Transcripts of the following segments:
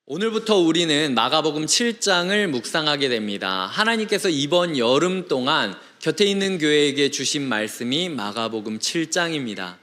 오늘부터 우리는 마가복음 7장을 묵상하게 됩니다. 하나님께서 이번 여름 동안 곁에 있는 교회에게 주신 말씀이 마가복음 7장입니다.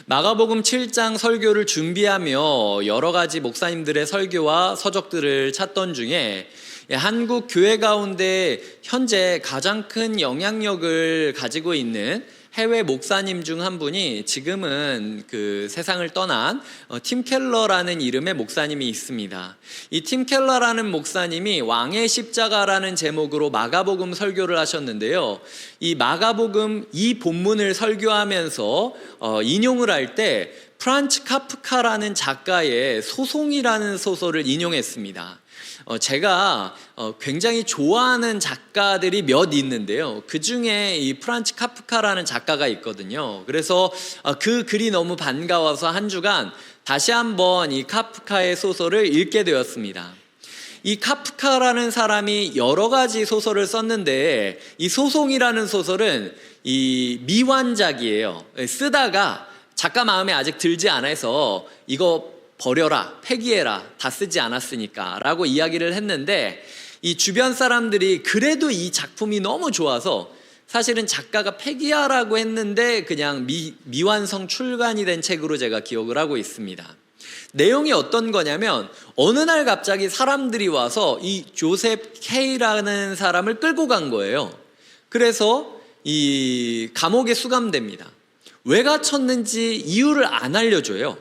마가복음 7장 설교를 준비하며 여러 가지 목사님들의 설교와 서적들을 찾던 중에 한국 교회 가운데 현재 가장 큰 영향력을 가지고 있는 해외 목사님 중 한 분이 지금은 그 세상을 떠난 팀 켈러라는 이름의 목사님이 있습니다. 이 팀 켈러라는 목사님이 왕의 십자가라는 제목으로 마가복음 설교를 하셨는데요. 이 마가복음 이 본문을 설교하면서 인용을 할 때 프란츠 카프카라는 작가의 소송이라는 소설을 인용했습니다. 제가 굉장히 좋아하는 작가들이 몇 있는데요. 그 중에 이 프란츠 카프카라는 작가가 있거든요. 그래서 그 글이 너무 반가워서 한 주간 다시 한번 이 카프카의 소설을 읽게 되었습니다. 이 카프카라는 사람이 여러 가지 소설을 썼는데 이 소송이라는 소설은 이 미완작이에요. 쓰다가 작가 마음에 아직 들지 않아서 이거 버려라, 폐기해라, 다 쓰지 않았으니까 라고 이야기를 했는데 이 주변 사람들이 그래도 이 작품이 너무 좋아서 사실은 작가가 폐기하라고 했는데 그냥 미완성 출간이 된 책으로 제가 기억을 하고 있습니다. 내용이 어떤 거냐면 어느 날 갑자기 사람들이 와서 이 조셉 K라는 사람을 끌고 간 거예요. 그래서 이 감옥에 수감됩니다. 왜 갇혔는지 이유를 안 알려줘요.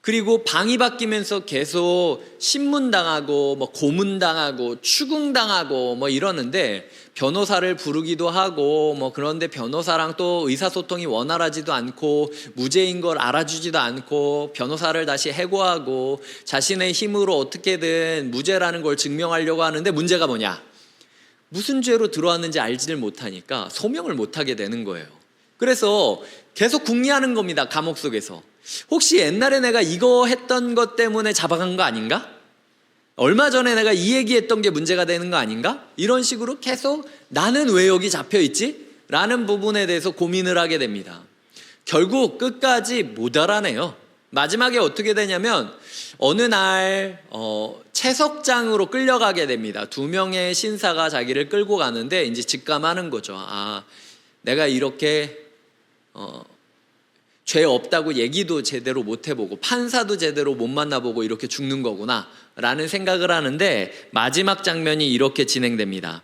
그리고 방이 바뀌면서 계속 신문당하고 고문당하고 추궁당하고 이러는데 변호사를 부르기도 하고 그런데 변호사랑 또 의사소통이 원활하지도 않고 무죄인 걸 알아주지도 않고 변호사를 다시 해고하고 자신의 힘으로 어떻게든 무죄라는 걸 증명하려고 하는데 문제가 뭐냐? 무슨 죄로 들어왔는지 알지를 못하니까 소명을 못하게 되는 거예요. 그래서 계속 궁리하는 겁니다. 감옥 속에서. 혹시 옛날에 내가 이거 했던 것 때문에 잡아간 거 아닌가? 얼마 전에 내가 이 얘기했던 게 문제가 되는 거 아닌가? 이런 식으로 계속 나는 왜 여기 잡혀있지? 라는 부분에 대해서 고민을 하게 됩니다. 결국 끝까지 못 알아내요. 마지막에 어떻게 되냐면 어느 날 채석장으로 끌려가게 됩니다. 2명의 신사가 자기를 끌고 가는데 이제 직감하는 거죠. 내가 이렇게 죄 없다고 얘기도 제대로 못 해보고 판사도 제대로 못 만나보고 이렇게 죽는 거구나 라는 생각을 하는데 마지막 장면이 이렇게 진행됩니다.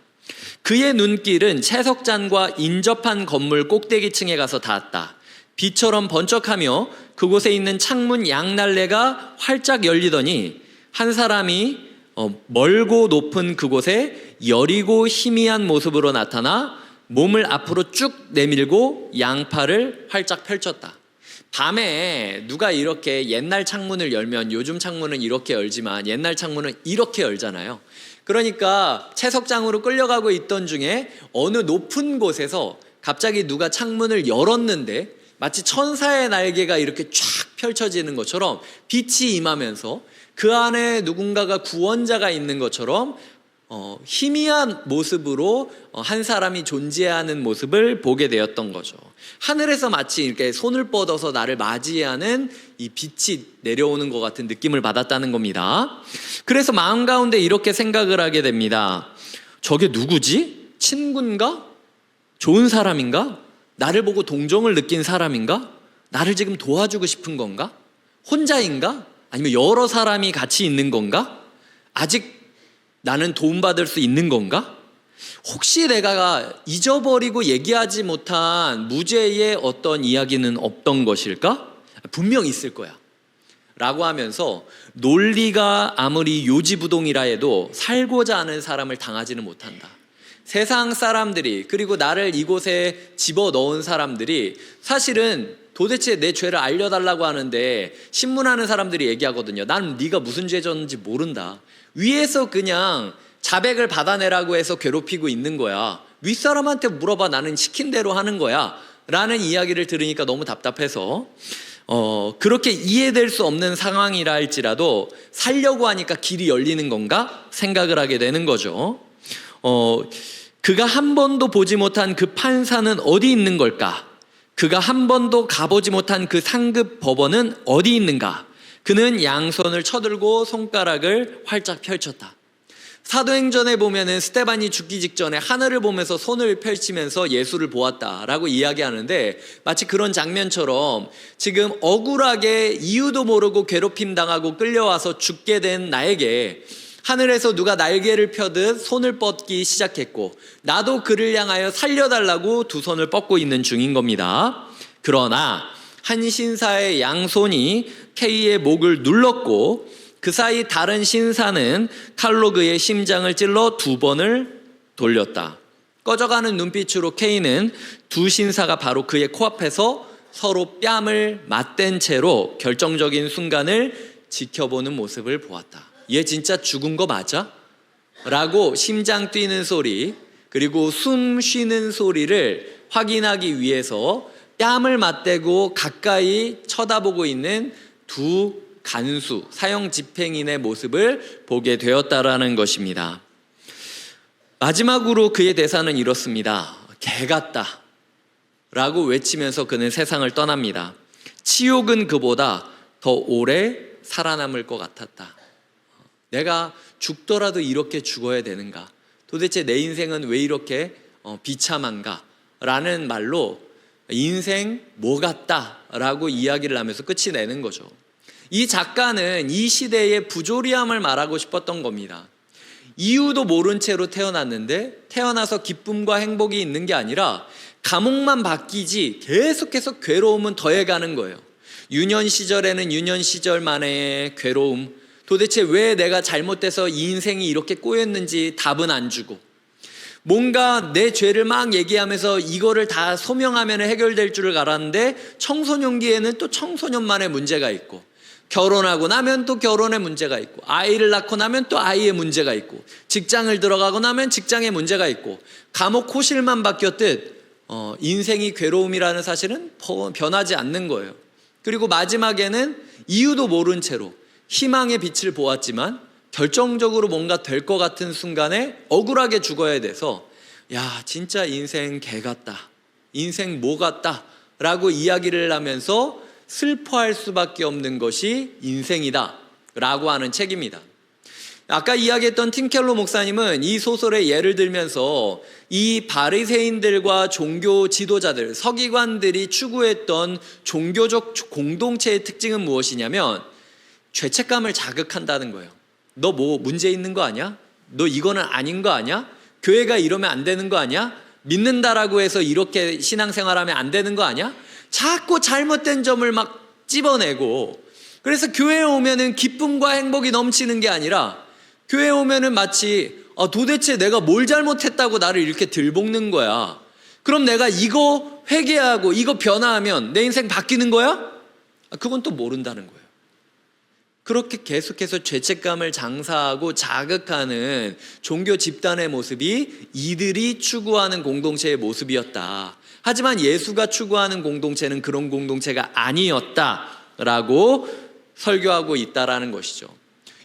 그의 눈길은 채석잔과 인접한 건물 꼭대기층에 가서 닿았다. 빛처럼 번쩍하며 그곳에 있는 창문 양날래가 활짝 열리더니 한 사람이 멀고 높은 그곳에 여리고 희미한 모습으로 나타나 몸을 앞으로 쭉 내밀고 양팔을 활짝 펼쳤다. 밤에 누가 이렇게 옛날 창문을 열면 요즘 창문은 이렇게 열지만 옛날 창문은 이렇게 열잖아요. 그러니까 채석장으로 끌려가고 있던 중에 어느 높은 곳에서 갑자기 누가 창문을 열었는데 마치 천사의 날개가 이렇게 쫙 펼쳐지는 것처럼 빛이 임하면서 그 안에 누군가가 구원자가 있는 것처럼 희미한 모습으로 한 사람이 존재하는 모습을 보게 되었던 거죠. 하늘에서 마치 이렇게 손을 뻗어서 나를 맞이하는 이 빛이 내려오는 것 같은 느낌을 받았다는 겁니다. 그래서 마음 가운데 이렇게 생각을 하게 됩니다. 저게 누구지? 친구인가? 좋은 사람인가? 나를 보고 동정을 느낀 사람인가? 나를 지금 도와주고 싶은 건가? 혼자인가? 아니면 여러 사람이 같이 있는 건가? 아직 나는 도움받을 수 있는 건가? 혹시 내가 잊어버리고 얘기하지 못한 무죄의 어떤 이야기는 없던 것일까? 분명 있을 거야 라고 하면서 논리가 아무리 요지부동이라 해도 살고자 하는 사람을 당하지는 못한다. 세상 사람들이 그리고 나를 이곳에 집어넣은 사람들이 사실은 도대체 내 죄를 알려달라고 하는데 신문하는 사람들이 얘기하거든요. 난 네가 무슨 죄 졌는지 모른다. 위에서 그냥 자백을 받아내라고 해서 괴롭히고 있는 거야. 윗사람한테 물어봐. 나는 시킨 대로 하는 거야 라는 이야기를 들으니까 너무 답답해서 그렇게 이해될 수 없는 상황이라 할지라도 살려고 하니까 길이 열리는 건가 생각을 하게 되는 거죠. 그가 한 번도 보지 못한 그 판사는 어디 있는 걸까? 그가 한 번도 가보지 못한 그 상급 법원은 어디 있는가? 그는 양손을 쳐들고 손가락을 활짝 펼쳤다. 사도행전에 보면은 스데반이 죽기 직전에 하늘을 보면서 손을 펼치면서 예수를 보았다라고 이야기하는데, 마치 그런 장면처럼 지금 억울하게 이유도 모르고 괴롭힘 당하고 끌려와서 죽게 된 나에게 하늘에서 누가 날개를 펴듯 손을 뻗기 시작했고, 나도 그를 향하여 살려달라고 두 손을 뻗고 있는 중인 겁니다. 그러나 한 신사의 양손이 K의 목을 눌렀고, 그 사이 다른 신사는 칼로 그의 심장을 찔러 2번을 돌렸다. 꺼져가는 눈빛으로 K는 두 신사가 바로 그의 코앞에서 서로 뺨을 맞댄 채로 결정적인 순간을 지켜보는 모습을 보았다. 얘 진짜 죽은 거 맞아? 라고 심장 뛰는 소리, 그리고 숨 쉬는 소리를 확인하기 위해서 뺨을 맞대고 가까이 쳐다보고 있는 두 간수, 사형 집행인의 모습을 보게 되었다라는 것입니다. 마지막으로 그의 대사는 이렇습니다. 개 같다 라고 외치면서 그는 세상을 떠납니다. 치욕은 그보다 더 오래 살아남을 것 같았다. 내가 죽더라도 이렇게 죽어야 되는가? 도대체 내 인생은 왜 이렇게 비참한가? 라는 말로 인생 뭐 같다 라고 이야기를 하면서 끝이 내는 거죠. 이 작가는 이 시대의 부조리함을 말하고 싶었던 겁니다. 이유도 모른 채로 태어났는데 태어나서 기쁨과 행복이 있는 게 아니라 감옥만 바뀌지 계속해서 괴로움은 더해가는 거예요. 유년 시절에는 유년 시절만의 괴로움, 도대체 왜 내가 잘못돼서 이 인생이 이렇게 꼬였는지 답은 안 주고, 뭔가 내 죄를 막 얘기하면서 이거를 다 소명하면 해결될 줄을 알았는데 청소년기에는 또 청소년만의 문제가 있고, 결혼하고 나면 또 결혼의 문제가 있고, 아이를 낳고 나면 또 아이의 문제가 있고, 직장을 들어가고 나면 직장의 문제가 있고, 감옥 호실만 바뀌었듯 인생이 괴로움이라는 사실은 변하지 않는 거예요. 그리고 마지막에는 이유도 모른 채로 희망의 빛을 보았지만 결정적으로 뭔가 될 것 같은 순간에 억울하게 죽어야 돼서, 야 진짜 인생 개 같다, 인생 뭐 같다 라고 이야기를 하면서 슬퍼할 수밖에 없는 것이 인생이다 라고 하는 책입니다. 아까 이야기했던 팀 켈러 목사님은 이 소설의 예를 들면서 이 바리새인들과 종교 지도자들, 서기관들이 추구했던 종교적 공동체의 특징은 무엇이냐면 죄책감을 자극한다는 거예요. 너 뭐 문제 있는 거 아니야? 너 이거는 아닌 거 아니야? 교회가 이러면 안 되는 거 아니야? 믿는다라고 해서 이렇게 신앙생활하면 안 되는 거 아니야? 자꾸 잘못된 점을 막 찝어내고, 그래서 교회에 오면은 기쁨과 행복이 넘치는 게 아니라 교회에 오면은 마치 도대체 내가 뭘 잘못했다고 나를 이렇게 들볶는 거야. 그럼 내가 이거 회개하고 이거 변화하면 내 인생 바뀌는 거야? 그건 또 모른다는 거예요. 그렇게 계속해서 죄책감을 장사하고 자극하는 종교 집단의 모습이 이들이 추구하는 공동체의 모습이었다. 하지만 예수가 추구하는 공동체는 그런 공동체가 아니었다라고 설교하고 있다라는 것이죠.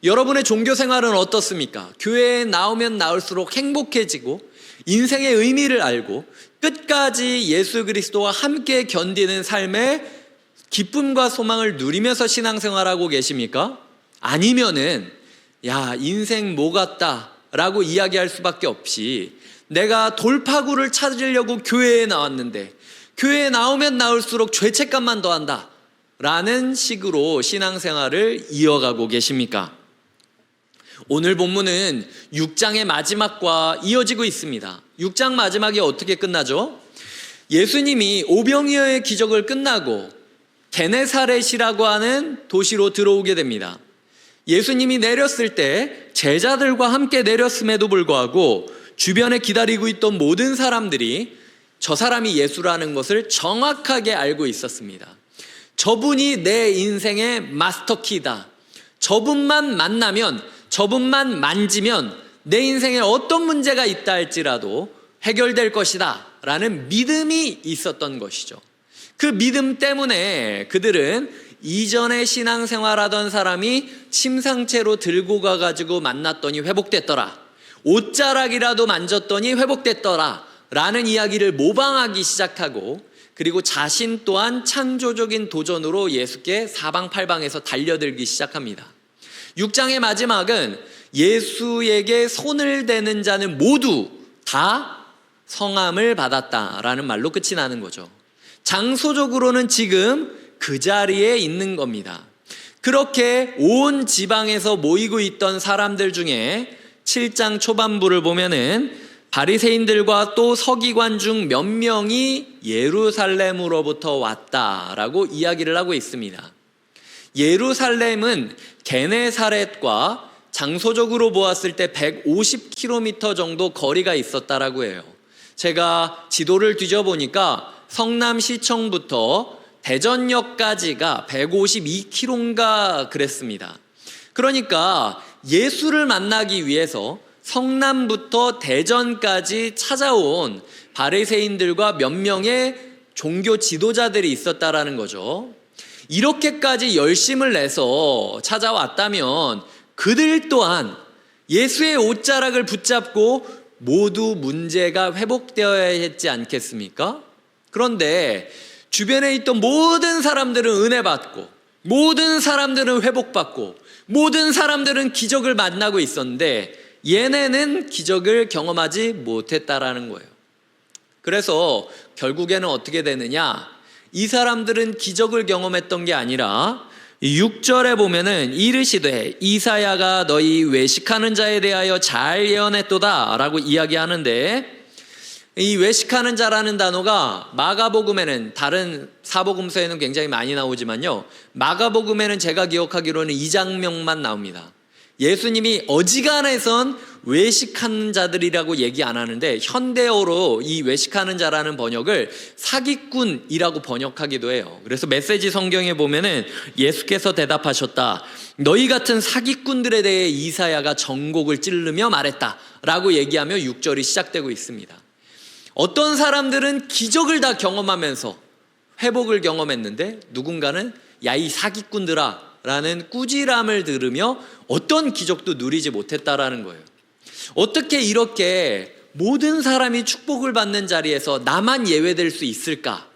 여러분의 종교 생활은 어떻습니까? 교회에 나오면 나올수록 행복해지고 인생의 의미를 알고 끝까지 예수 그리스도와 함께 견디는 삶의 기쁨과 소망을 누리면서 신앙생활하고 계십니까? 아니면은 야 인생 뭐 같다 라고 이야기할 수밖에 없이, 내가 돌파구를 찾으려고 교회에 나왔는데 교회에 나오면 나올수록 죄책감만 더한다 라는 식으로 신앙생활을 이어가고 계십니까? 오늘 본문은 6장의 마지막과 이어지고 있습니다. 6장 마지막이 어떻게 끝나죠? 예수님이 오병이어의 기적을 끝나고 게네사렛이라고 하는 도시로 들어오게 됩니다. 예수님이 내렸을 때 제자들과 함께 내렸음에도 불구하고 주변에 기다리고 있던 모든 사람들이 저 사람이 예수라는 것을 정확하게 알고 있었습니다. 저분이 내 인생의 마스터키다. 저분만 만나면, 저분만 만지면 내 인생에 어떤 문제가 있다 할지라도 해결될 것이다 라는 믿음이 있었던 것이죠. 그 믿음 때문에 그들은 이전에 신앙생활하던 사람이 침상채로 들고 가가지고 만났더니 회복됐더라, 옷자락이라도 만졌더니 회복됐더라 라는 이야기를 모방하기 시작하고, 그리고 자신 또한 창조적인 도전으로 예수께 사방팔방에서 달려들기 시작합니다. 6장의 마지막은 예수에게 손을 대는 자는 모두 다 성함을 받았다라는 말로 끝이 나는 거죠. 장소적으로는 지금 그 자리에 있는 겁니다. 그렇게 온 지방에서 모이고 있던 사람들 중에 7장 초반부를 보면은 바리새인들과 또 서기관 중 몇 명이 예루살렘으로부터 왔다라고 이야기를 하고 있습니다. 예루살렘은 게네사렛과 장소적으로 보았을 때 150km 정도 거리가 있었다라고 해요. 제가 지도를 뒤져보니까 성남시청부터 대전역까지가 152km인가 그랬습니다. 그러니까 예수를 만나기 위해서 성남부터 대전까지 찾아온 바리새인들과 몇 명의 종교 지도자들이 있었다라는 거죠. 이렇게까지 열심을 내서 찾아왔다면 그들 또한 예수의 옷자락을 붙잡고 모두 문제가 회복되어야 했지 않겠습니까? 그런데 주변에 있던 모든 사람들은 은혜 받고, 모든 사람들은 회복받고, 모든 사람들은 기적을 만나고 있었는데 얘네는 기적을 경험하지 못했다라는 거예요. 그래서 결국에는 어떻게 되느냐? 이 사람들은 기적을 경험했던 게 아니라 6절에 보면은 이르시되 이사야가 너희 외식하는 자에 대하여 잘 예언했도다 라고 이야기하는데, 이 외식하는 자라는 단어가 마가복음에는, 다른 사복음서에는 굉장히 많이 나오지만요, 마가복음에는 제가 기억하기로는 2장면만 나옵니다. 예수님이 어지간해선 외식하는 자들이라고 얘기 안 하는데 현대어로 이 외식하는 자라는 번역을 사기꾼이라고 번역하기도 해요. 그래서 메시지 성경에 보면은 예수께서 대답하셨다. 너희 같은 사기꾼들에 대해 이사야가 전곡을 찌르며 말했다 라고 얘기하며 6절이 시작되고 있습니다. 어떤 사람들은 기적을 다 경험하면서 회복을 경험했는데 누군가는 야, 이 사기꾼들아 라는 꾸지람을 들으며 어떤 기적도 누리지 못했다라는 거예요. 어떻게 이렇게 모든 사람이 축복을 받는 자리에서 나만 예외될 수 있을까?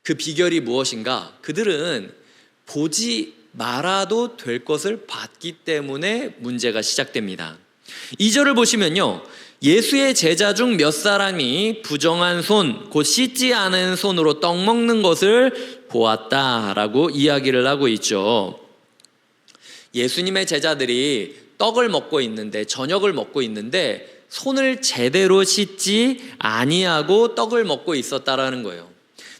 그 비결이 무엇인가? 그들은 보지 말아도 될 것을 봤기 때문에 문제가 시작됩니다. 2절을 보시면요, 예수의 제자 중 몇 사람이 부정한 손, 곧 씻지 않은 손으로 떡 먹는 것을 보았다라고 이야기를 하고 있죠. 예수님의 제자들이 떡을 먹고 있는데, 저녁을 먹고 있는데 손을 제대로 씻지 아니하고 떡을 먹고 있었다라는 거예요.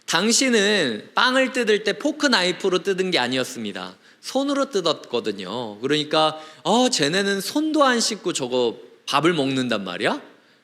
당신은 빵을 뜯을 때 포크 나이프로 뜯은 게 아니었습니다. 손으로 뜯었거든요. 그러니까 쟤네는 손도 안 씻고 저거 밥을 먹는단 말이야?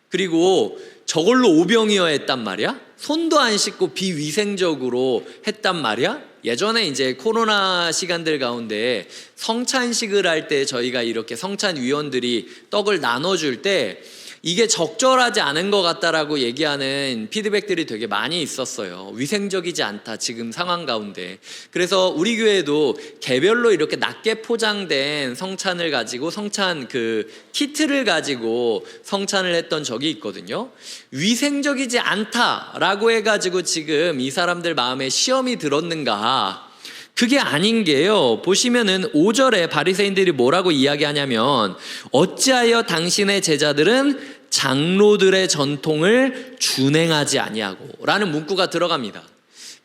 그리고 저걸로 오병이어 했단 말이야? 손도 안 씻고 비위생적으로 했단 말이야? 예전에 이제 코로나 시간들 가운데 성찬식을 할 때 저희가 이렇게 성찬위원들이 떡을 나눠줄 때 이게 적절하지 않은 것 같다라고 얘기하는 피드백들이 되게 많이 있었어요. 위생적이지 않다, 지금 상황 가운데. 그래서 우리 교회도 개별로 이렇게 낮게 포장된 성찬을 가지고, 성찬 그 키트를 가지고 성찬을 했던 적이 있거든요. 위생적이지 않다라고 해가지고 지금 이 사람들 마음에 시험이 들었는가? 그게 아닌 게요, 보시면은 5절에 바리새인들이 뭐라고 이야기하냐면 어찌하여 당신의 제자들은 장로들의 전통을 준행하지 아니하고 라는 문구가 들어갑니다.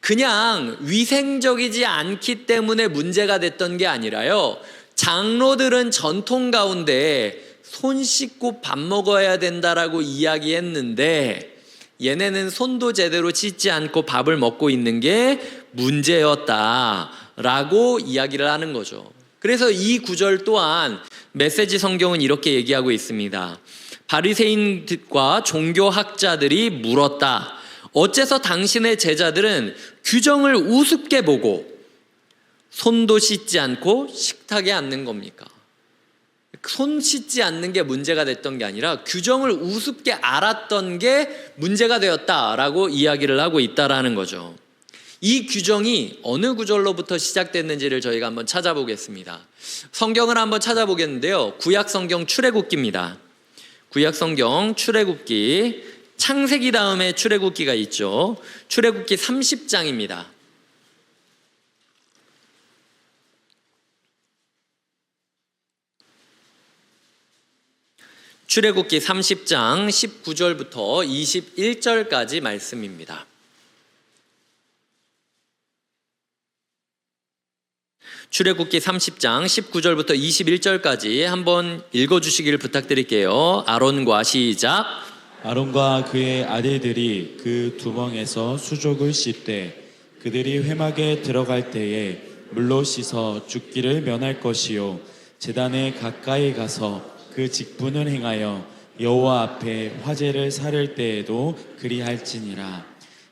그냥 위생적이지 않기 때문에 문제가 됐던 게 아니라요, 장로들은 전통 가운데 손 씻고 밥 먹어야 된다라고 이야기했는데 얘네는 손도 제대로 씻지 않고 밥을 먹고 있는 게 문제였다라고 이야기를 하는 거죠. 그래서 이 구절 또한 메시지 성경은 이렇게 얘기하고 있습니다. 바리새인과 종교학자들이 물었다. 어째서 당신의 제자들은 규정을 우습게 보고 손도 씻지 않고 식탁에 앉는 겁니까? 손 씻지 않는 게 문제가 됐던 게 아니라 규정을 우습게 알았던 게 문제가 되었다라고 이야기를 하고 있다라는 거죠. 이 규정이 어느 구절로부터 시작됐는지를 저희가 한번 찾아보겠습니다. 성경을 한번 찾아보겠는데요, 구약 성경 출애굽기입니다. 구약 성경 출애굽기 창세기 다음에 출애굽기가 있죠. 출애굽기 30장입니다. 출애굽기 30장 19절부터 21절까지 말씀입니다. 출애굽기 30장 19절부터 21절까지 한번 읽어주시기를 부탁드릴게요. 아론과 시작. 아론과 그의 아들들이 그 두멍에서 수족을 씻되 그들이 회막에 들어갈 때에 물로 씻어 죽기를 면할 것이요 제단에 가까이 가서 그 직분을 행하여 여호와 앞에 화제를 사를 때에도 그리할지니라.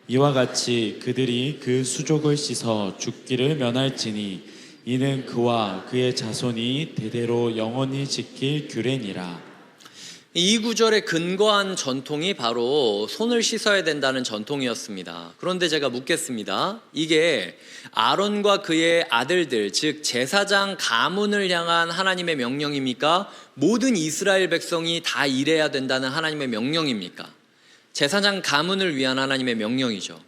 이와 같이 그들이 그 수족을 씻어 죽기를 면할지니 이는 그와 그의 자손이 대대로 영원히 지킬 규례니라. 이 구절에 근거한 전통이 바로 손을 씻어야 된다는 전통이었습니다. 그런데 제가 묻겠습니다. 이게 아론과 그의 아들들, 즉 제사장 가문을 향한 하나님의 명령입니까? 모든 이스라엘 백성이 다 이래야 된다는 하나님의 명령입니까? 제사장 가문을 위한 하나님의 명령이죠.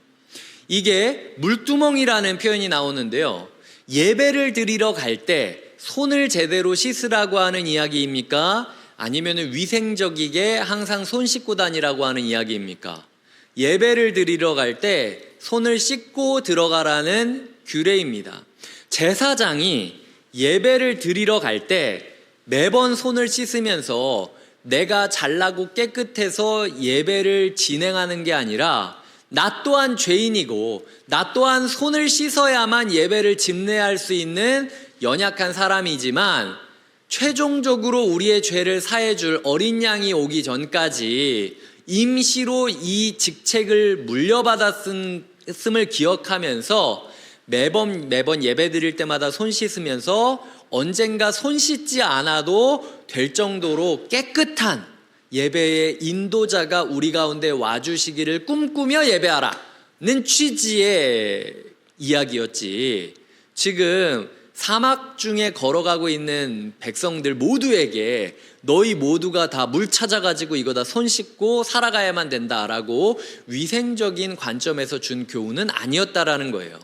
이게 물두멍이라는 표현이 나오는데요. 예배를 드리러 갈 때 손을 제대로 씻으라고 하는 이야기입니까? 아니면 위생적이게 항상 손 씻고 다니라고 하는 이야기입니까? 예배를 드리러 갈 때 손을 씻고 들어가라는 규례입니다. 제사장이 예배를 드리러 갈 때 매번 손을 씻으면서 내가 잘나고 깨끗해서 예배를 진행하는 게 아니라 나 또한 죄인이고 나 또한 손을 씻어야만 예배를 집례할 수 있는 연약한 사람이지만 최종적으로 우리의 죄를 사해줄 어린 양이 오기 전까지 임시로 이 직책을 물려받았음을 기억하면서 매번 예배 드릴 때마다 손 씻으면서 언젠가 손 씻지 않아도 될 정도로 깨끗한 예배의 인도자가 우리 가운데 와주시기를 꿈꾸며 예배하라는 취지의 이야기였지. 지금 사막 중에 걸어가고 있는 백성들 모두에게 너희 모두가 다 물 찾아가지고 이거 다 손 씻고 살아가야만 된다라고 위생적인 관점에서 준 교훈은 아니었다라는 거예요.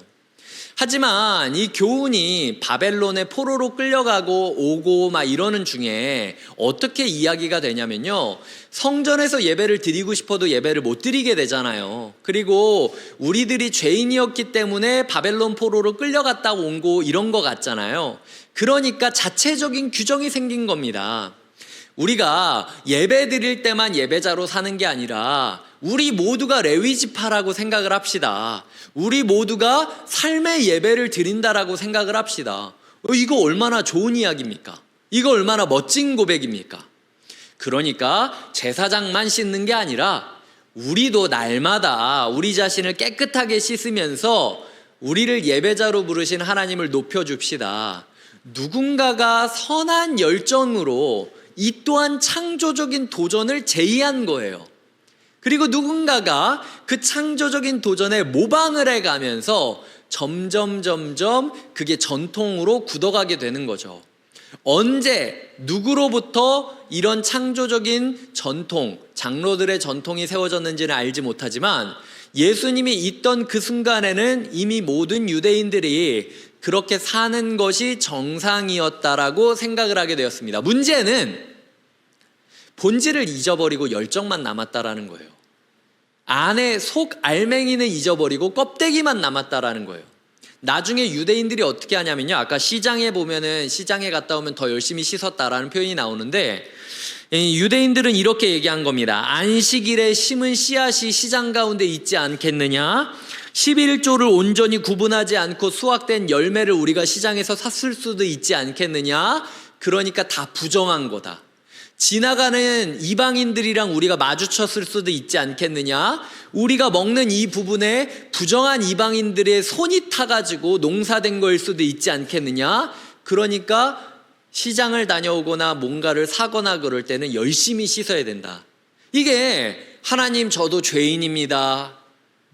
하지만 이 교훈이 바벨론의 포로로 끌려가고 오고 막 이러는 중에 어떻게 이야기가 되냐면요. 성전에서 예배를 드리고 싶어도 예배를 못 드리게 되잖아요. 그리고 우리들이 죄인이었기 때문에 바벨론 포로로 끌려갔다 온 거 이런 거 같잖아요. 그러니까 자체적인 규정이 생긴 겁니다. 우리가 예배 드릴 때만 예배자로 사는 게 아니라 우리 모두가 레위 지파라고 생각을 합시다. 우리 모두가 삶의 예배를 드린다라고 생각을 합시다. 이거 얼마나 좋은 이야기입니까? 이거 얼마나 멋진 고백입니까? 그러니까 제사장만 씻는 게 아니라 우리도 날마다 우리 자신을 깨끗하게 씻으면서 우리를 예배자로 부르신 하나님을 높여줍시다. 누군가가 선한 열정으로 이 또한 창조적인 도전을 제의한 거예요. 그리고 누군가가 그 창조적인 도전에 모방을 해가면서 점점 그게 전통으로 굳어가게 되는 거죠. 언제 누구로부터 이런 창조적인 전통, 장로들의 전통이 세워졌는지는 알지 못하지만 예수님이 있던 그 순간에는 이미 모든 유대인들이 그렇게 사는 것이 정상이었다라고 생각을 하게 되었습니다. 문제는 본질을 잊어버리고 열정만 남았다라는 거예요. 안에 속 알맹이는 잊어버리고 껍데기만 남았다라는 거예요. 나중에 유대인들이 어떻게 하냐면요. 아까 시장에 보면은 시장에 갔다 오면 더 열심히 씻었다라는 표현이 나오는데 유대인들은 이렇게 얘기한 겁니다. 안식일에 심은 씨앗이 시장 가운데 있지 않겠느냐? 11조를 온전히 구분하지 않고 수확된 열매를 우리가 시장에서 샀을 수도 있지 않겠느냐? 그러니까 다 부정한 거다. 지나가는 이방인들이랑 우리가 마주쳤을 수도 있지 않겠느냐? 우리가 먹는 이 부분에 부정한 이방인들의 손이 타가지고 농사된 거일 수도 있지 않겠느냐? 그러니까 시장을 다녀오거나 뭔가를 사거나 그럴 때는 열심히 씻어야 된다. 이게 하나님 저도 죄인입니다.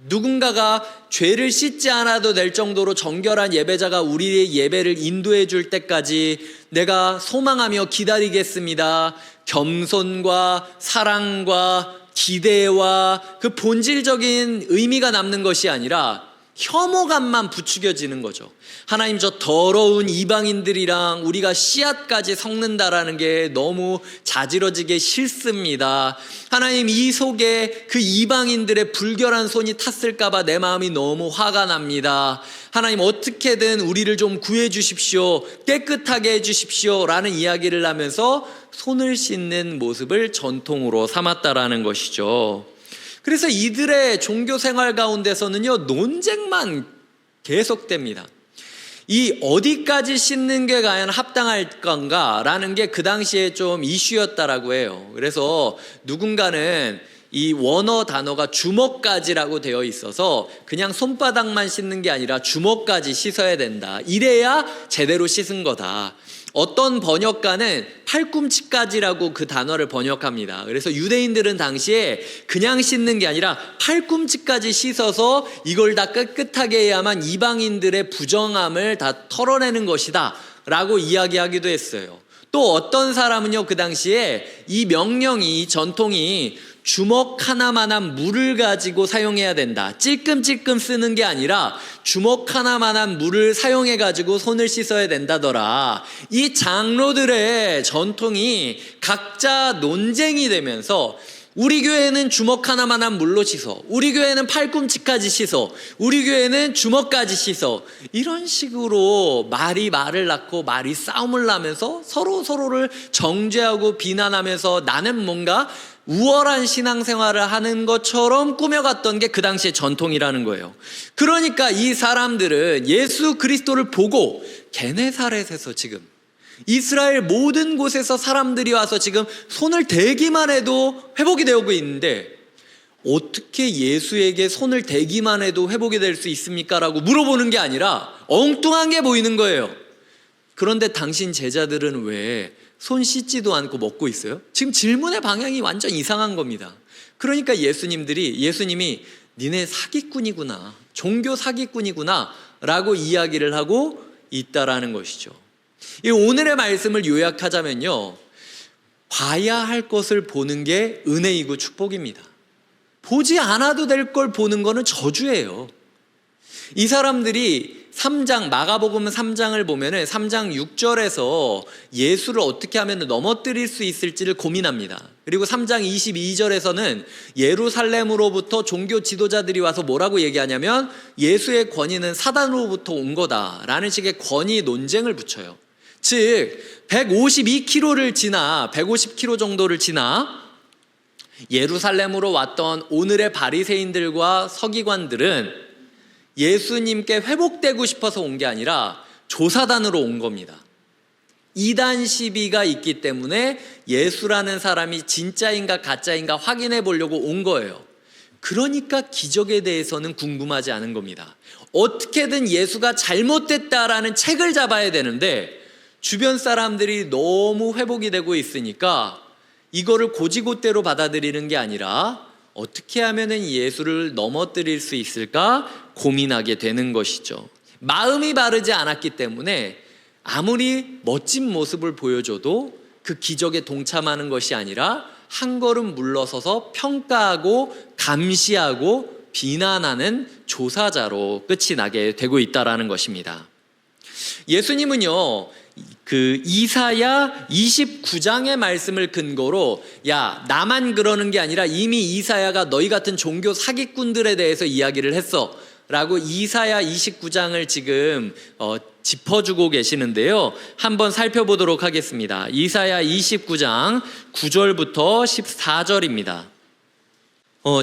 누군가가 죄를 씻지 않아도 될 정도로 정결한 예배자가 우리의 예배를 인도해 줄 때까지 내가 소망하며 기다리겠습니다. 겸손과 사랑과 기대와 그 본질적인 의미가 남는 것이 아니라 혐오감만 부추겨지는 거죠. 하나님, 저 더러운 이방인들이랑 우리가 씨앗까지 섞는다라는 게 너무 자지러지게 싫습니다. 하나님, 이 속에 그 이방인들의 불결한 손이 탔을까 봐 내 마음이 너무 화가 납니다. 하나님, 어떻게든 우리를 좀 구해 주십시오. 깨끗하게 해 주십시오. 라는 이야기를 하면서 손을 씻는 모습을 전통으로 삼았다라는 것이죠. 그래서 이들의 종교 생활 가운데서는요, 논쟁만 계속됩니다. 이 어디까지 씻는 게 과연 합당할 건가라는 게 그 당시에 좀 이슈였다라고 해요. 그래서 누군가는 이 원어 단어가 주먹까지라고 되어 있어서 그냥 손바닥만 씻는 게 아니라 주먹까지 씻어야 된다. 이래야 제대로 씻은 거다. 어떤 번역가는 팔꿈치까지라고 그 단어를 번역합니다. 그래서 유대인들은 당시에 그냥 씻는 게 아니라 팔꿈치까지 씻어서 이걸 다 깨끗하게 해야만 이방인들의 부정함을 다 털어내는 것이다 라고 이야기하기도 했어요. 또 어떤 사람은요, 그 당시에 이 명령이, 이 전통이 주먹 하나만한 물을 가지고 사용해야 된다. 찔끔찔끔 쓰는 게 아니라 주먹 하나만한 물을 사용해 가지고 손을 씻어야 된다더라. 이 장로들의 전통이 각자 논쟁이 되면서 우리 교회는 주먹 하나만한 물로 씻어, 우리 교회는 팔꿈치까지 씻어, 우리 교회는 주먹까지 씻어, 이런 식으로 말이 말을 낳고 말이 싸움을 나면서 서로를 정죄하고 비난하면서 나는 뭔가 우월한 신앙생활을 하는 것처럼 꾸며갔던 게 그 당시의 전통이라는 거예요. 그러니까 이 사람들은 예수 그리스도를 보고 게네사렛에서 지금 이스라엘 모든 곳에서 사람들이 와서 지금 손을 대기만 해도 회복이 되고 있는데 어떻게 예수에게 손을 대기만 해도 회복이 될 수 있습니까? 라고 물어보는 게 아니라 엉뚱한 게 보이는 거예요. 그런데 당신 제자들은 왜 손 씻지도 않고 먹고 있어요? 지금 질문의 방향이 완전 이상한 겁니다. 그러니까 예수님이 니네 사기꾼이구나, 종교 사기꾼이구나 라고 이야기를 하고 있다라는 것이죠. 이 오늘의 말씀을 요약하자면요, 봐야 할 것을 보는 게 은혜이고 축복입니다. 보지 않아도 될 걸 보는 거는 저주예요. 이 사람들이 3장, 마가복음 3장을 보면은 3장 6절에서 예수를 어떻게 하면 넘어뜨릴 수 있을지를 고민합니다. 그리고 3장 22절에서는 예루살렘으로부터 종교 지도자들이 와서 뭐라고 얘기하냐면 예수의 권위는 사단으로부터 온 거다라는 식의 권위 논쟁을 붙여요. 즉 150km 정도를 지나 예루살렘으로 왔던 오늘의 바리새인들과 서기관들은 예수님께 회복되고 싶어서 온 게 아니라 조사단으로 온 겁니다. 이단 시비가 있기 때문에 예수라는 사람이 진짜인가 가짜인가 확인해 보려고 온 거예요. 그러니까 기적에 대해서는 궁금하지 않은 겁니다. 어떻게든 예수가 잘못됐다라는 책을 잡아야 되는데 주변 사람들이 너무 회복이 되고 있으니까 이거를 고지고대로 받아들이는 게 아니라 어떻게 하면 예수를 넘어뜨릴 수 있을까 고민하게 되는 것이죠. 마음이 바르지 않았기 때문에 아무리 멋진 모습을 보여줘도 그 기적에 동참하는 것이 아니라 한 걸음 물러서서 평가하고 감시하고 비난하는 조사자로 끝이 나게 되고 있다라는 것입니다. 예수님은요, 그 이사야 29장의 말씀을 근거로 야, 나만 그러는 게 아니라 이미 이사야가 너희 같은 종교 사기꾼들에 대해서 이야기를 했어 라고 이사야 29장을 지금 짚어주고 계시는데요, 한번 살펴보도록 하겠습니다. 이사야 29장 9절부터 14절입니다.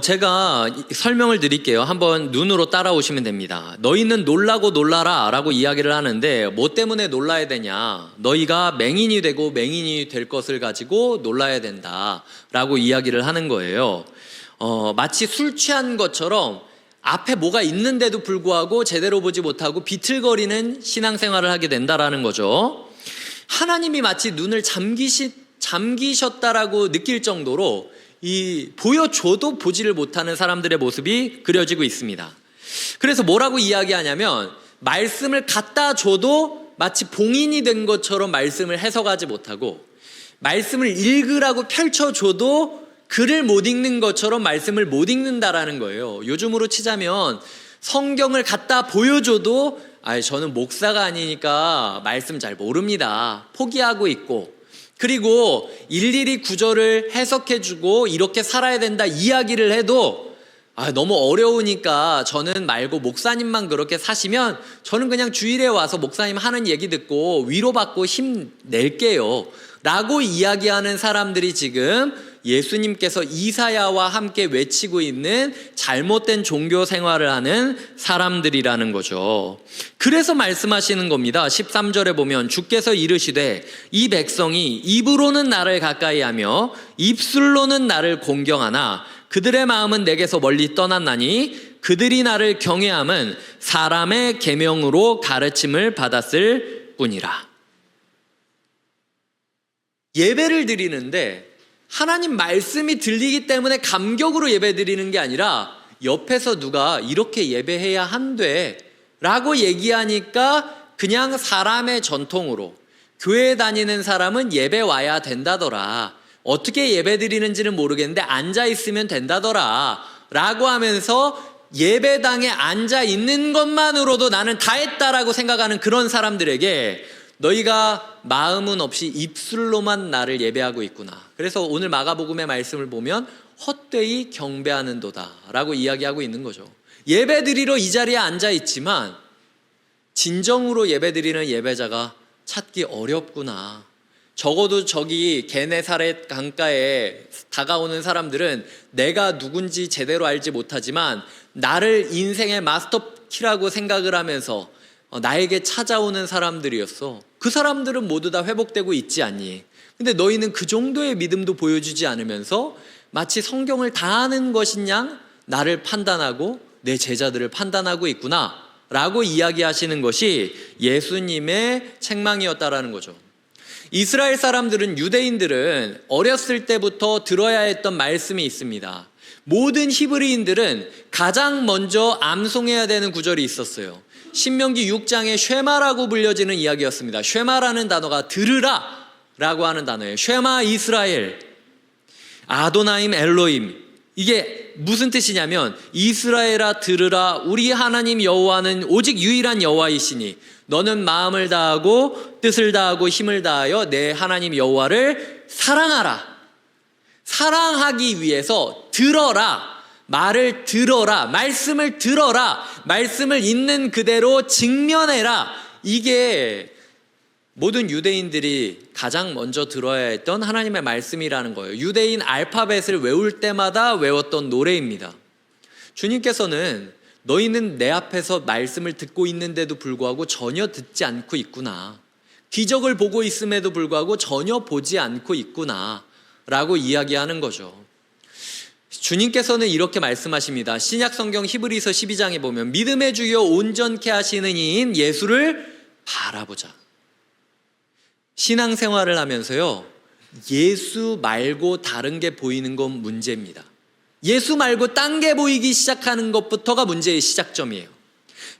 제가 설명을 드릴게요. 한번 눈으로 따라오시면 됩니다. 너희는 놀라고 놀라라 라고 이야기를 하는데 뭐 때문에 놀라야 되냐? 너희가 맹인이 되고 맹인이 될 것을 가지고 놀라야 된다 라고 이야기를 하는 거예요. 마치 술 취한 것처럼 앞에 뭐가 있는데도 불구하고 제대로 보지 못하고 비틀거리는 신앙생활을 하게 된다라는 거죠. 하나님이 마치 눈을 잠기셨다라고 느낄 정도로 이 보여줘도 보지를 못하는 사람들의 모습이 그려지고 있습니다. 그래서 뭐라고 이야기하냐면 말씀을 갖다 줘도 마치 봉인이 된 것처럼 말씀을 해석하지 못하고 말씀을 읽으라고 펼쳐줘도 글을 못 읽는 것처럼 말씀을 못 읽는다라는 거예요. 요즘으로 치자면 성경을 갖다 보여줘도 저는 목사가 아니니까 말씀 잘 모릅니다. 포기하고 있고, 그리고 일일이 구절을 해석해주고 이렇게 살아야 된다 이야기를 해도 너무 어려우니까 저는 말고 목사님만 그렇게 사시면 저는 그냥 주일에 와서 목사님 하는 얘기 듣고 위로받고 힘낼게요 라고 이야기하는 사람들이 지금 예수님께서 이사야와 함께 외치고 있는 잘못된 종교 생활을 하는 사람들이라는 거죠. 그래서 말씀하시는 겁니다. 13절에 보면 주께서 이르시되 이 백성이 입으로는 나를 가까이하며 입술로는 나를 공경하나 그들의 마음은 내게서 멀리 떠났나니 그들이 나를 경외함은 사람의 계명으로 가르침을 받았을 뿐이라. 예배를 드리는데 하나님 말씀이 들리기 때문에 감격으로 예배 드리는 게 아니라 옆에서 누가 이렇게 예배해야 한대 라고 얘기하니까 그냥 사람의 전통으로 교회 다니는 사람은 예배 와야 된다더라, 어떻게 예배 드리는지는 모르겠는데 앉아 있으면 된다더라 라고 하면서 예배당에 앉아 있는 것만으로도 나는 다 했다라고 생각하는 그런 사람들에게 너희가 마음은 없이 입술로만 나를 예배하고 있구나. 그래서 오늘 마가복음의 말씀을 보면 헛되이 경배하는도다 라고 이야기하고 있는 거죠. 예배 드리러 이 자리에 앉아 있지만 진정으로 예배 드리는 예배자가 찾기 어렵구나. 적어도 저기 게네사렛 강가에 다가오는 사람들은 내가 누군지 제대로 알지 못하지만 나를 인생의 마스터키라고 생각을 하면서 나에게 찾아오는 사람들이었어. 그 사람들은 모두 다 회복되고 있지 않니? 근데 너희는 그 정도의 믿음도 보여주지 않으면서 마치 성경을 다 아는 것인 양 나를 판단하고 내 제자들을 판단하고 있구나 라고 이야기하시는 것이 예수님의 책망이었다라는 거죠. 이스라엘 사람들은, 유대인들은 어렸을 때부터 들어야 했던 말씀이 있습니다. 모든 히브리인들은 가장 먼저 암송해야 되는 구절이 있었어요. 신명기 6장의 쉐마라고 불려지는 이야기였습니다. 쉐마라는 단어가 들으라 라고 하는 단어예요. 쉐마 이스라엘, 아도나임 엘로임. 이게 무슨 뜻이냐면 이스라엘아 들으라, 우리 하나님 여호와는 오직 유일한 여호와이시니 너는 마음을 다하고 뜻을 다하고 힘을 다하여 내 하나님 여호와를 사랑하라. 사랑하기 위해서 들어라, 말을 들어라, 말씀을 들어라, 말씀을 있는 그대로 직면해라. 이게 모든 유대인들이 가장 먼저 들어야 했던 하나님의 말씀이라는 거예요. 유대인 알파벳을 외울 때마다 외웠던 노래입니다. 주님께서는 너희는 내 앞에서 말씀을 듣고 있는데도 불구하고 전혀 듣지 않고 있구나, 기적을 보고 있음에도 불구하고 전혀 보지 않고 있구나 라고 이야기하는 거죠. 주님께서는 이렇게 말씀하십니다. 신약성경 히브리서 12장에 보면 믿음의 주여 온전케 하시는 이인 예수를 바라보자. 신앙생활을 하면서요, 예수 말고 다른 게 보이는 건 문제입니다. 예수 말고 딴 게 보이기 시작하는 것부터가 문제의 시작점이에요.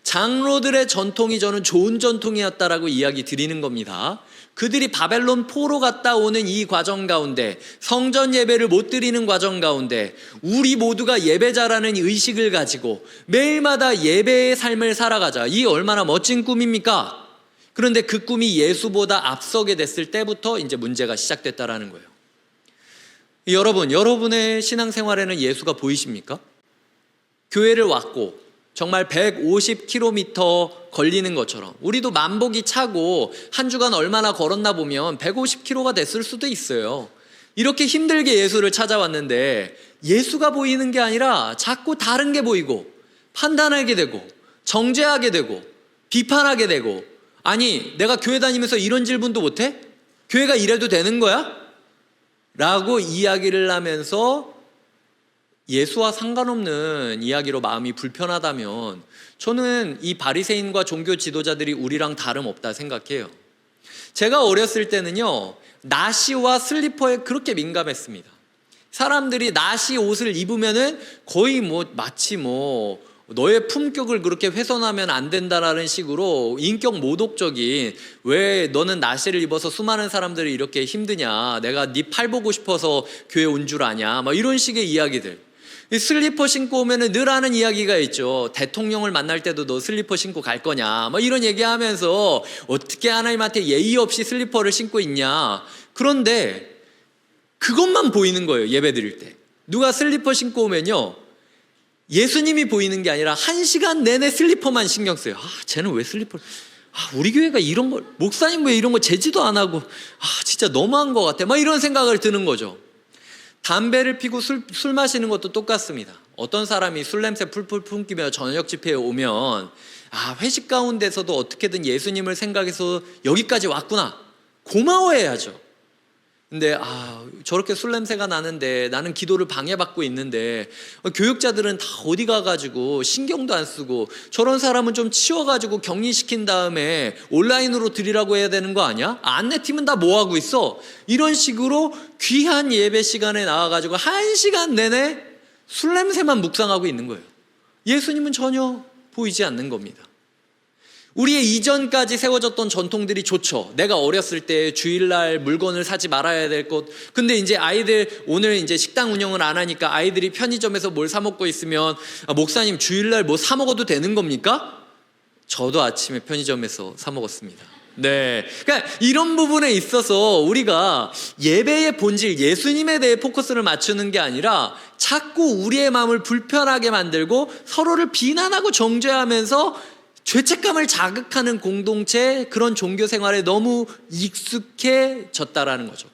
장로들의 전통이 저는 좋은 전통이었다라고 이야기 드리는 겁니다. 그들이 바벨론 포로 갔다 오는 이 과정 가운데, 성전 예배를 못 드리는 과정 가운데 우리 모두가 예배자라는 의식을 가지고 매일마다 예배의 삶을 살아가자. 이 얼마나 멋진 꿈입니까? 그런데 그 꿈이 예수보다 앞서게 됐을 때부터 이제 문제가 시작됐다라는 거예요. 여러분, 여러분의 신앙생활에는 예수가 보이십니까? 교회를 왔고 정말 150km 걸리는 것처럼 우리도 만보기 차고 한 주간 얼마나 걸었나 보면 150km가 됐을 수도 있어요. 이렇게 힘들게 예수를 찾아왔는데 예수가 보이는 게 아니라 자꾸 다른 게 보이고 판단하게 되고 정죄하게 되고 비판하게 되고, 아니 내가 교회 다니면서 이런 질문도 못해? 교회가 이래도 되는 거야? 라고 이야기를 하면서 예수와 상관없는 이야기로 마음이 불편하다면 저는 이 바리새인과 종교 지도자들이 우리랑 다름없다 생각해요. 제가 어렸을 때는요, 나시와 슬리퍼에 그렇게 민감했습니다. 사람들이 나시 옷을 입으면은 거의 마치 너의 품격을 그렇게 훼손하면 안 된다라는 식으로 인격 모독적인, 왜 너는 나시를 입어서 수많은 사람들이 이렇게 힘드냐, 내가 네 팔 보고 싶어서 교회 온 줄 아냐, 막 이런 식의 이야기들. 이 슬리퍼 신고 오면은 늘 하는 이야기가 있죠. 대통령을 만날 때도 너 슬리퍼 신고 갈 거냐, 막 이런 얘기하면서 어떻게 하나님한테 예의 없이 슬리퍼를 신고 있냐. 그런데 그것만 보이는 거예요. 예배 드릴 때 누가 슬리퍼 신고 오면요, 예수님이 보이는 게 아니라 1시간 내내 슬리퍼만 신경 써요. 쟤는 왜 슬리퍼를, 우리 교회가 이런 걸, 목사님 왜 이런 거 제지도 안 하고, 진짜 너무한 것 같아, 막 이런 생각을 드는 거죠. 담배를 피고 술 마시는 것도 똑같습니다. 어떤 사람이 술 냄새 풀풀 풍기며 저녁 집회에 오면 회식 가운데서도 어떻게든 예수님을 생각해서 여기까지 왔구나, 고마워해야죠. 근데 저렇게 술 냄새가 나는데 나는 기도를 방해받고 있는데 교육자들은 다 어디 가가지고 신경도 안 쓰고, 저런 사람은 좀 치워가지고 격리시킨 다음에 온라인으로 드리라고 해야 되는 거 아니야? 안내팀은 다 뭐하고 있어? 이런 식으로 귀한 예배 시간에 나와가지고 1시간 내내 술 냄새만 묵상하고 있는 거예요. 예수님은 전혀 보이지 않는 겁니다. 우리의 이전까지 세워졌던 전통들이 좋죠. 내가 어렸을 때 주일날 물건을 사지 말아야 될 것. 근데 이제 아이들 오늘 이제 식당 운영을 안 하니까 아이들이 편의점에서 뭘 사 먹고 있으면 목사님 주일날 뭐 사 먹어도 되는 겁니까? 저도 아침에 편의점에서 사 먹었습니다. 네. 그러니까 이런 부분에 있어서 우리가 예배의 본질, 예수님에 대해 포커스를 맞추는 게 아니라 자꾸 우리의 마음을 불편하게 만들고 서로를 비난하고 정죄하면서 죄책감을 자극하는 공동체, 그런 종교 생활에 너무 익숙해졌다라는 거죠.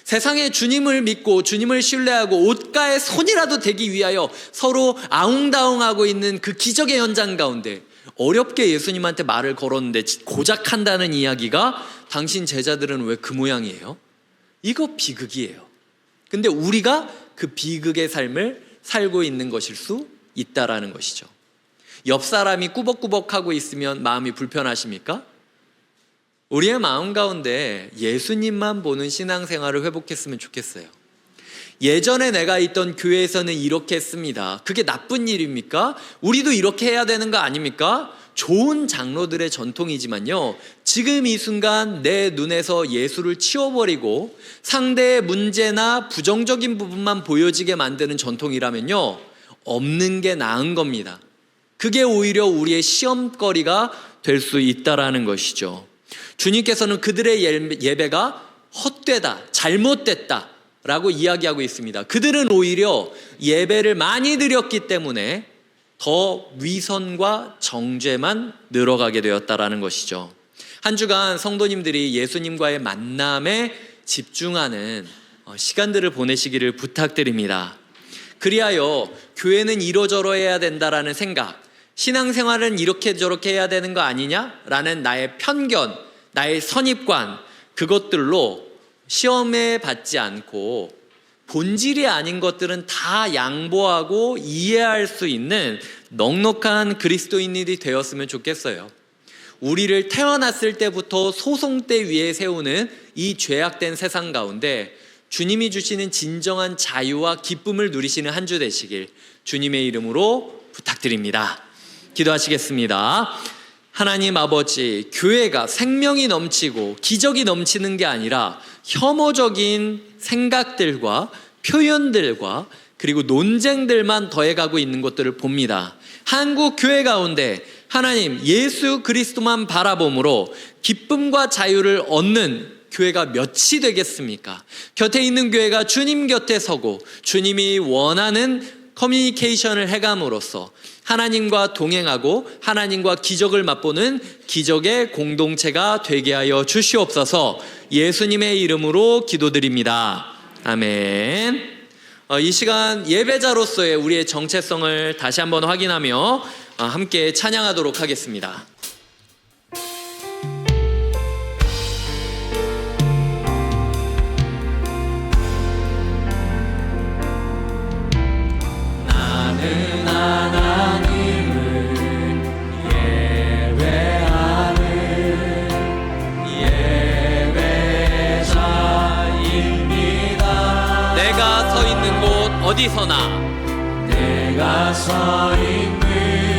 세상에 주님을 믿고 주님을 신뢰하고 옷가에 손이라도 대기 위하여 서로 아웅다웅하고 있는 그 기적의 현장 가운데 어렵게 예수님한테 말을 걸었는데 고작 한다는 이야기가, 당신 제자들은 왜 그 모양이에요? 이거 비극이에요. 근데 우리가 그 비극의 삶을 살고 있는 것일 수 있다라는 것이죠. 옆 사람이 꾸벅꾸벅하고 있으면 마음이 불편하십니까? 우리의 마음 가운데 예수님만 보는 신앙생활을 회복했으면 좋겠어요. 예전에 내가 있던 교회에서는 이렇게 했습니다. 그게 나쁜 일입니까? 우리도 이렇게 해야 되는 거 아닙니까? 좋은 장로들의 전통이지만요, 지금 이 순간 내 눈에서 예수를 치워버리고 상대의 문제나 부정적인 부분만 보여지게 만드는 전통이라면요, 없는 게 나은 겁니다. 그게 오히려 우리의 시험거리가 될 수 있다라는 것이죠. 주님께서는 그들의 예배가 헛되다, 잘못됐다 라고 이야기하고 있습니다. 그들은 오히려 예배를 많이 드렸기 때문에 더 위선과 정죄만 늘어가게 되었다라는 것이죠. 한 주간 성도님들이 예수님과의 만남에 집중하는 시간들을 보내시기를 부탁드립니다. 그리하여 교회는 이러저러 해야 된다라는 생각, 신앙생활은 이렇게 저렇게 해야 되는 거 아니냐라는 나의 편견, 나의 선입관, 그것들로 시험에 받지 않고 본질이 아닌 것들은 다 양보하고 이해할 수 있는 넉넉한 그리스도인들이 되었으면 좋겠어요. 우리를 태어났을 때부터 소송대 위에 세우는 이 죄악된 세상 가운데 주님이 주시는 진정한 자유와 기쁨을 누리시는 한 주 되시길 주님의 이름으로 부탁드립니다. 기도하시겠습니다. 하나님 아버지, 교회가 생명이 넘치고 기적이 넘치는 게 아니라 혐오적인 생각들과 표현들과 그리고 논쟁들만 더해가고 있는 것들을 봅니다. 한국 교회 가운데 하나님 예수 그리스도만 바라봄으로 기쁨과 자유를 얻는 교회가 몇이 되겠습니까? 곁에 있는 교회가 주님 곁에 서고 주님이 원하는 커뮤니케이션을 해감으로써 하나님과 동행하고 하나님과 기적을 맛보는 기적의 공동체가 되게 하여 주시옵소서. 예수님의 이름으로 기도드립니다. 아멘. 이 시간 예배자로서의 우리의 정체성을 다시 한번 확인하며 함께 찬양하도록 하겠습니다. 나는 하나님을 예배하는 예배자입니다. 내가 서 있는 곳 어디서나, 내가 서 있는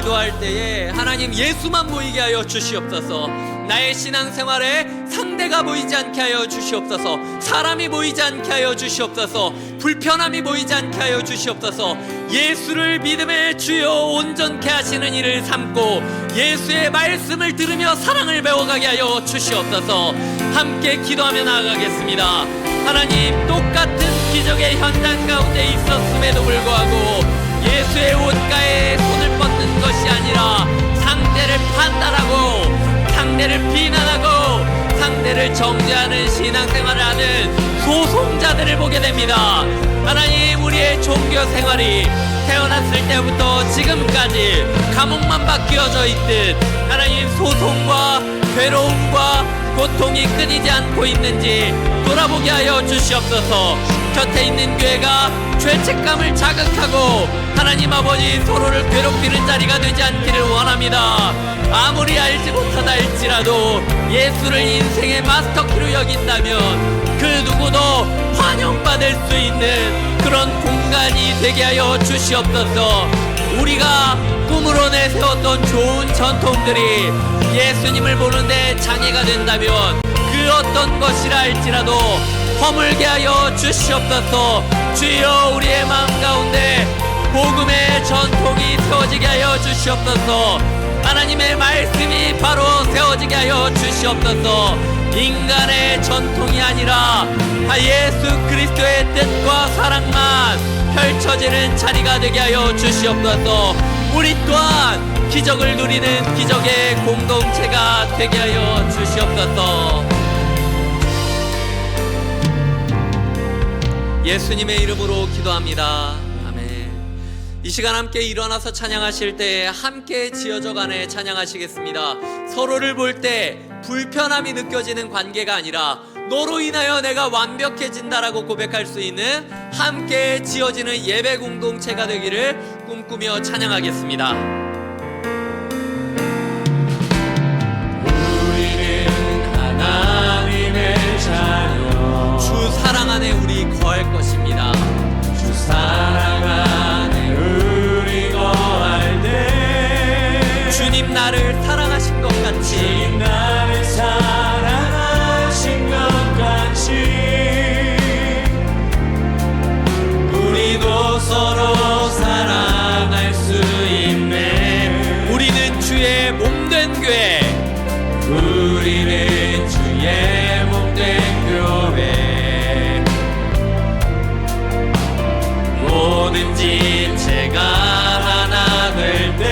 기도할 때에 하나님 예수만 보이게 하여 주시옵소서. 나의 신앙생활에 상대가 보이지 않게 하여 주시옵소서. 사람이 보이지 않게 하여 주시옵소서. 불편함이 보이지 않게 하여 주시옵소서. 예수를 믿음의 주요 온전케 하시는 일을 삼고 예수의 말씀을 들으며 사랑을 배워가게 하여 주시옵소서. 함께 기도하며 나아가겠습니다. 하나님, 똑같은 기적의 현장 가운데 있었음에도 불구하고 예수의 옷가에 손을 뻗는 것이 아니라 상대를 판단하고 상대를 비난하고 상대를 정죄하는 신앙생활을 하는 소송자들을 보게 됩니다. 하나님, 우리의 종교 생활이 태어났을 때부터 지금까지 감옥만 바뀌어져 있듯 하나님, 소송과 괴로움과 고통이 끊이지 않고 있는지 돌아보게 하여 주시옵소서. 곁에 있는 교회가 죄책감을 자극하고 하나님 아버지 서로를 괴롭히는 자리가 되지 않기를 원합니다. 아무리 알지 못하다 할지라도 예수를 인생의 마스터키로 여긴다면 그 누구도 환영받을 수 있는 그런 공간이 되게 하여 주시옵소서. 우리가 꿈으로 내세웠던 좋은 전통들이 예수님을 보는데 장애가 된다면 그 어떤 것이라 할지라도 허물게 하여 주시옵소서. 주여, 우리의 마음 가운데 복음의 전통이 세워지게 하여 주시옵소서. 하나님의 말씀이 바로 세워지게 하여 주시옵소서. 인간의 전통이 아니라 예수 그리스도의 뜻과 사랑만 펼쳐지는 자리가 되게 하여 주시옵소서. 우리 또한 기적을 누리는 기적의 공동체가 되게 하여 주시옵소서. 예수님의 이름으로 기도합니다. 아멘. 이 시간 함께 일어나서 찬양하실 때 함께 지어져가네 찬양하시겠습니다. 서로를 볼 때 불편함이 느껴지는 관계가 아니라 너로 인하여 내가 완벽해진다라고 고백할 수 있는 함께 지어지는 예배 공동체가 되기를 꿈꾸며 찬양하겠습니다. 우리는 하나님의 자녀, 주 사랑 안에 우리 거할 것입니다. 주 사랑 안에 우리 거할 때 주님 나를 사랑하신 것 같이 주님 나를 사랑하신 것 같이 우리도 서로 사랑할 수 있네. 우리는 주의 몸된 교회, 우리는 주의 몸된 교회, 모든 지체가 하나 될 때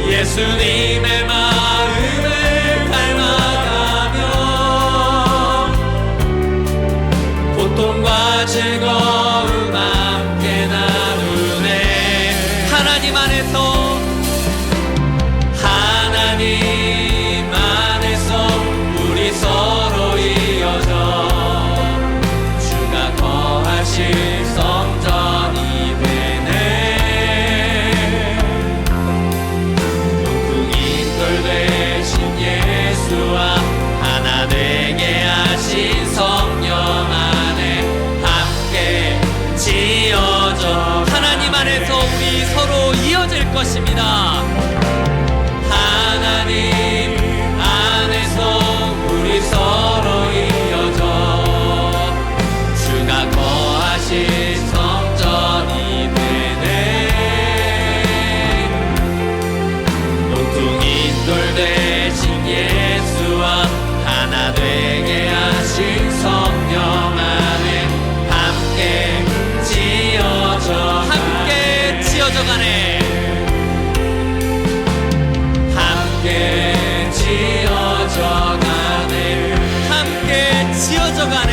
예수님의 마음을 닮아가며 고통과 즐거움 함께 나누네. 하나님 안에서 우리 서로 이어져 주가 거하실 성전이 되네. 높은 돌 되신 예수와 하나 되게 하신 성령 안에 함께 지어져 하나님 안에서 우리 서로 이어질 것입니다. 하나님 안에서 우리 서로 이어져 주가 거하실 성전이 되네. 녹둥인 돌 되신 예수와 하나 되게 하신 성령 안에 함께 지어져 지어져가네. 함께 지어져가네. 함께 지어져가네.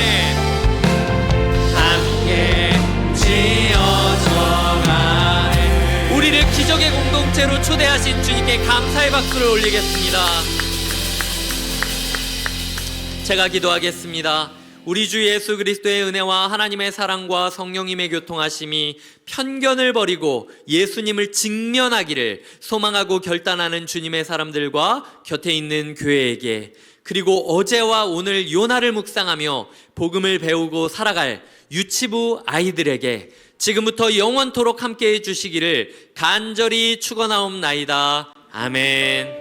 함께 지어져가네. 우리를 기적의 공동체로 초대하신 주님께 감사의 박수를 올리겠습니다. 제가 기도하겠습니다. 우리 주 예수 그리스도의 은혜와 하나님의 사랑과 성령님의 교통하심이 편견을 버리고 예수님을 직면하기를 소망하고 결단하는 주님의 사람들과 곁에 있는 교회에게, 그리고 어제와 오늘 요나를 묵상하며 복음을 배우고 살아갈 유치부 아이들에게 지금부터 영원토록 함께해 주시기를 간절히 축원하옵나이다. 아멘.